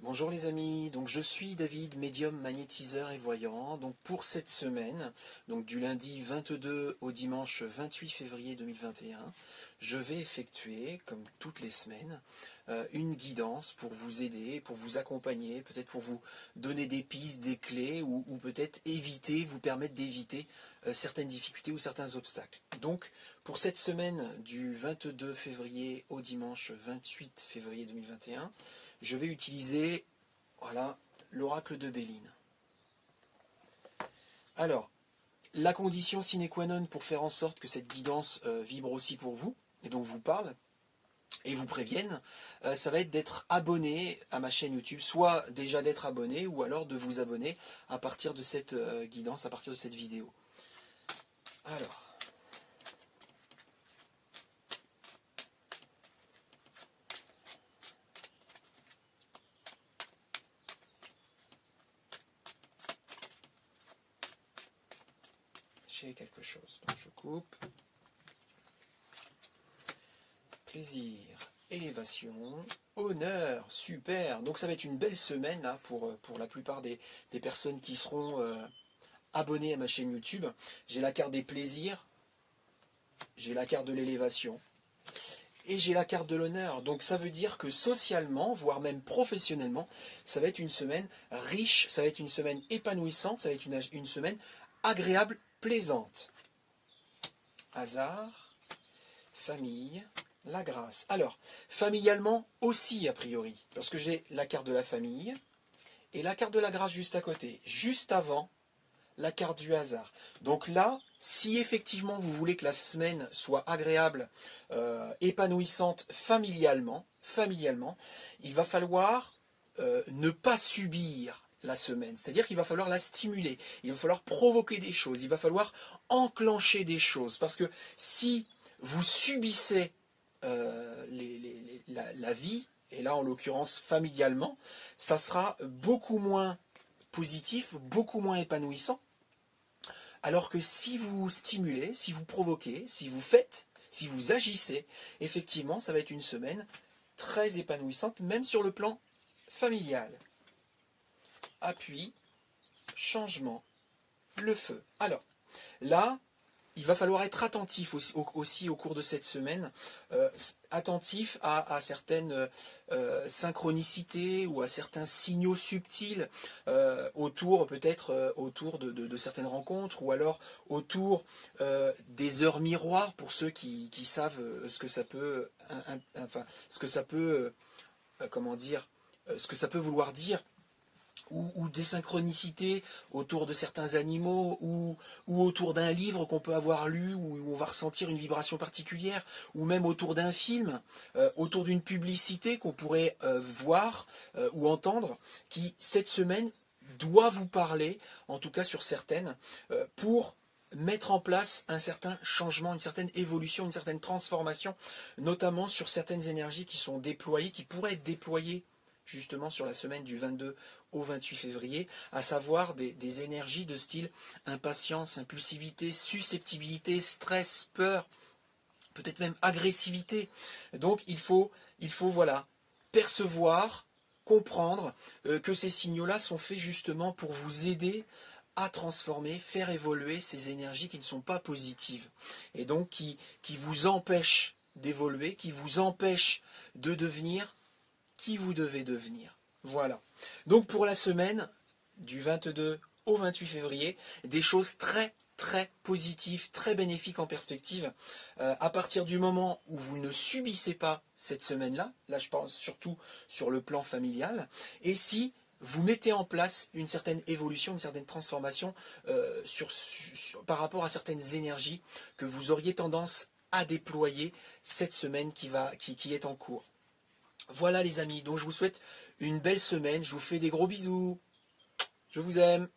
Bonjour les amis, donc je suis David, médium, magnétiseur et voyant. Donc pour cette semaine, donc du lundi 22 au dimanche 28 février 2021, je vais effectuer, comme toutes les semaines, une guidance pour vous aider, pour vous accompagner, peut-être pour vous donner des pistes, des clés, ou peut-être vous permettre d'éviter certaines difficultés ou certains obstacles. Donc pour cette semaine du 22 février au dimanche 28 février 2021, je vais utiliser, voilà, l'oracle de Béline. Alors, la condition sine qua non pour faire en sorte que cette guidance vibre aussi pour vous, et donc vous parle, et vous prévienne, ça va être d'être abonné à ma chaîne YouTube, soit déjà d'être abonné, ou alors de vous abonner à partir de cette guidance, à partir de cette vidéo. Alors, j'ai quelque chose, donc je coupe. Plaisir, élévation, honneur, super. Donc ça va être une belle semaine là pour la plupart des personnes qui seront abonnées à ma chaîne YouTube. J'ai la carte des plaisirs, j'ai la carte de l'élévation et j'ai la carte de l'honneur. Donc ça veut dire que socialement, voire même professionnellement, ça va être une semaine riche, ça va être une semaine épanouissante, ça va être une semaine agréable, plaisante. Hasard, famille, la grâce. Alors, familialement aussi, a priori, parce que j'ai la carte de la famille et la carte de la grâce juste à côté, juste avant la carte du hasard. Donc là, si effectivement vous voulez que la semaine soit agréable, épanouissante familialement, il va falloir ne pas subir la semaine. C'est-à-dire qu'il va falloir la stimuler, il va falloir provoquer des choses, il va falloir enclencher des choses. Parce que si vous subissez la vie, et là en l'occurrence familialement, ça sera beaucoup moins positif, beaucoup moins épanouissant. Alors que si vous stimulez, si vous provoquez, si vous faites, si vous agissez, effectivement, ça va être une semaine très épanouissante, même sur le plan familial. Appui, changement, le feu. Alors, là, il va falloir être attentif aussi au cours de cette semaine, attentif à certaines synchronicités ou à certains signaux subtils autour peut-être autour de certaines rencontres ou alors autour des heures miroirs pour ceux qui savent ce que ça peut, ce que ça peut, comment dire, ce que ça peut vouloir dire ou des synchronicités autour de certains animaux, ou autour d'un livre qu'on peut avoir lu, où on va ressentir une vibration particulière, ou même autour d'un film, autour d'une publicité qu'on pourrait voir ou entendre, qui, cette semaine, doit vous parler, en tout cas sur certaines, pour mettre en place un certain changement, une certaine évolution, une certaine transformation, notamment sur certaines énergies qui sont déployées, qui pourraient être déployées justement sur la semaine du 22 au 28 février, à savoir des énergies de style impatience, impulsivité, susceptibilité, stress, peur, peut-être même agressivité. Donc il faut voilà, percevoir, comprendre que ces signaux-là sont faits justement pour vous aider à transformer, faire évoluer ces énergies qui ne sont pas positives et donc qui vous empêchent d'évoluer, qui vous empêchent de devenir qui vous devez devenir. Voilà. Donc pour la semaine du 22 au 28 février, des choses très très positives, très bénéfiques en perspective, à partir du moment où vous ne subissez pas cette semaine-là, là je pense surtout sur le plan familial, et si vous mettez en place une certaine évolution, une certaine transformation par rapport à certaines énergies que vous auriez tendance à déployer cette semaine qui est en cours. Voilà les amis, donc je vous souhaite une belle semaine, je vous fais des gros bisous, je vous aime.